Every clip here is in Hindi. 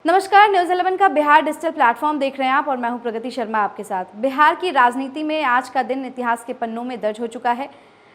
नमस्कार, न्यूज़ 11 का बिहार डिजिटल प्लेटफॉर्म देख रहे हैं आप और मैं हूं प्रगति शर्मा आपके साथ। बिहार की राजनीति में आज का दिन इतिहास के पन्नों में दर्ज हो चुका है।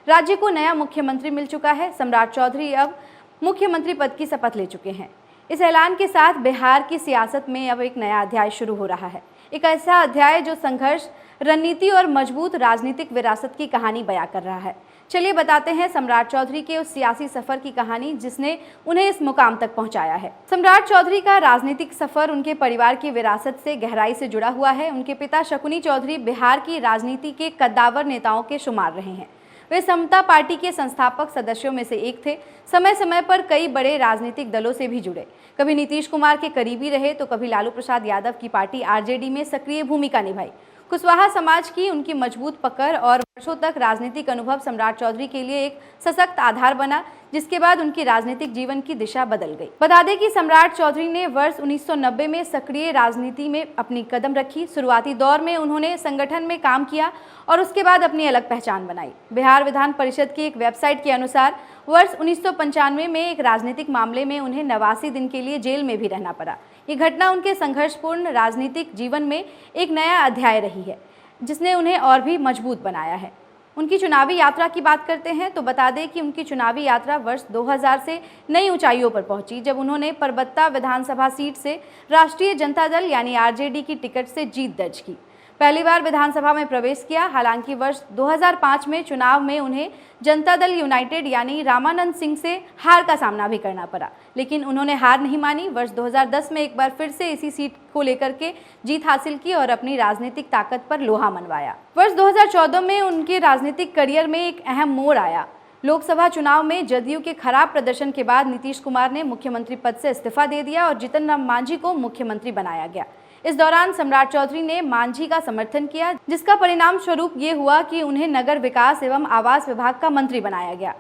राज्य को नया मुख्यमंत्री मिल चुका है। सम्राट चौधरी अब मुख्यमंत्री पद की शपथ ले चुके हैं। इस ऐलान के साथ बिहार की सियासत में अब एक नया अध्याय शुरू हो रहा है। एक ऐसा अध्याय जो संघर्ष, रणनीति और मजबूत राजनीतिक विरासत की कहानी बयां कर रहा है। चलिए बताते हैं सम्राट चौधरी के उस सियासी सफर की कहानी जिसने उन्हें इस मुकाम तक पहुंचाया है। सम्राट चौधरी का राजनीतिक सफर उनके परिवार की विरासत से गहराई से जुड़ा हुआ है। उनके पिता शकुनी चौधरी बिहार की राजनीति के कद्दावर नेताओं के शुमार रहे हैं। वे समता पार्टी के संस्थापक सदस्यों में से एक थे। समय समय पर कई बड़े राजनीतिक दलों से भी जुड़े। कभी नीतीश कुमार के करीबी रहे तो कभी लालू प्रसाद यादव की पार्टी आरजेडी में सक्रिय भूमिका निभाई। कुशवाहा समाज की उनकी मजबूत पकड़ और वर्षों तक राजनीतिक अनुभव सम्राट चौधरी के लिए एक सशक्त आधार बना, जिसके बाद उनकी राजनीतिक जीवन की दिशा बदल गई। बता दें कि सम्राट चौधरी ने वर्ष 1990 में सक्रिय राजनीति में अपनी कदम रखी। शुरुआती दौर में उन्होंने संगठन में काम किया और उसके बाद अपनी अलग पहचान बनाई। बिहार विधान परिषद की एक वेबसाइट के अनुसार वर्ष 1995 में एक राजनीतिक मामले में उन्हें 89 दिन के लिए जेल में भी रहना पड़ा। ये घटना उनके संघर्षपूर्ण राजनीतिक जीवन में एक नया अध्याय रही है, जिसने उन्हें और भी मजबूत बनाया है। उनकी चुनावी यात्रा की बात करते हैं तो बता दें कि उनकी चुनावी यात्रा वर्ष 2000 से नई ऊंचाइयों पर पहुंची, जब उन्होंने परबत्ता विधानसभा सीट से राष्ट्रीय जनता दल यानी आरजेडी की टिकट से जीत दर्ज की। पहली बार विधानसभा में प्रवेश किया। हालांकि वर्ष 2005 में चुनाव में उन्हें जनता दल यूनाइटेड यानी रामानंद सिंह से हार का सामना भी करना पड़ा, लेकिन उन्होंने हार नहीं मानी। वर्ष 2010 में एक बार फिर से इसी सीट को लेकर के जीत हासिल की और अपनी राजनीतिक ताकत पर लोहा मनवाया। वर्ष 2014 में उनके राजनीतिक करियर में एक अहम मोड़ आया। लोकसभा चुनाव में जदयू के खराब प्रदर्शन के बाद नीतीश कुमार ने मुख्यमंत्री पद से इस्तीफा दे दिया और जीतन राम मांझी को मुख्यमंत्री बनाया गया। इस दौरान सम्राट चौधरी ने मांझी का समर्थन किया, जिसका परिणाम स्वरूप ये हुआ कि उन्हें नगर विकास एवं आवास विभाग का मंत्री बनाया गया।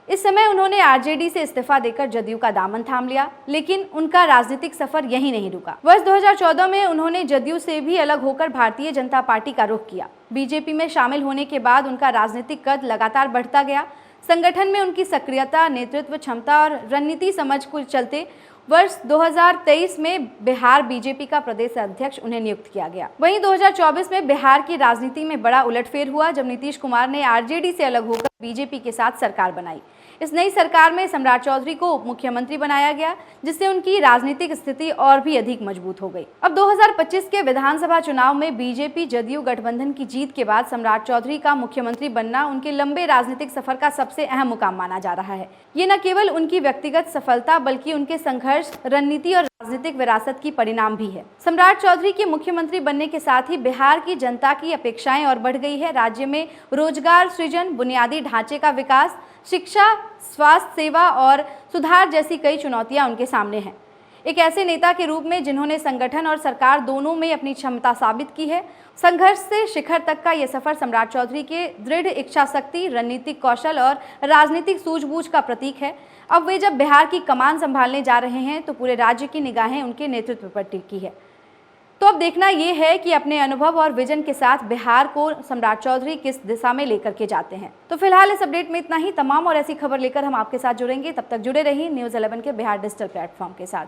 इस समय उन्होंने आरजेडी से इस्तीफा देकर जदयू का दामन थाम लिया, लेकिन उनका राजनीतिक सफर यहीं नहीं रुका। वर्ष 2014 में उन्होंने जदयू से भी अलग होकर भारतीय जनता पार्टी का रुख किया। बीजेपी में शामिल होने के बाद उनका राजनीतिक कद लगातार बढ़ता गया। संगठन में उनकी सक्रियता, नेतृत्व क्षमता और रणनीति समझ को चलते वर्ष 2023 में बिहार बीजेपी का प्रदेश अध्यक्ष उन्हें नियुक्त किया गया। वहीं 2024 में बिहार की राजनीति में बड़ा उलटफेर हुआ, जब नीतीश कुमार ने आरजेडी से अलग होकर बीजेपी के साथ सरकार बनाई। इस नई सरकार में सम्राट चौधरी को उप मुख्यमंत्री बनाया गया, जिससे उनकी राजनीतिक स्थिति और भी अधिक मजबूत हो गई। अब 2025 के विधानसभा चुनाव में बीजेपी जदयू गठबंधन की जीत के बाद सम्राट चौधरी का मुख्यमंत्री बनना उनके लंबे राजनीतिक सफर का सबसे अहम मुकाम माना जा रहा है। ये न केवल उनकी व्यक्तिगत सफलता बल्कि उनके संघर्ष, रणनीति और राजनीतिक विरासत की परिणाम भी है। सम्राट चौधरी के मुख्यमंत्री बनने के साथ ही बिहार की जनता की अपेक्षाएं और बढ़ गई है। राज्य में रोजगार सृजन, बुनियादी ढांचे का विकास, शिक्षा, स्वास्थ्य सेवा और सुधार जैसी कई चुनौतियां उनके सामने हैं। एक ऐसे नेता के रूप में जिन्होंने संगठन और सरकार दोनों में अपनी क्षमता साबित की है। संघर्ष से शिखर तक का यह सफर सम्राट चौधरी के दृढ़ इच्छा शक्ति, रणनीतिक कौशल और राजनीतिक सूझबूझ का प्रतीक है। अब वे जब बिहार की कमान संभालने जा रहे हैं तो पूरे राज्य की निगाहें उनके नेतृत्व पर टिकी है। तो अब देखना ये है कि अपने अनुभव और विजन के साथ बिहार को सम्राट चौधरी किस दिशा में लेकर के जाते हैं। तो फिलहाल इस अपडेट में इतना ही। तमाम और ऐसी खबर लेकर हम आपके साथ जुड़ेंगे। तब तक जुड़े रहिए न्यूज़ 11 के बिहार डिजिटल प्लेटफॉर्म के साथ।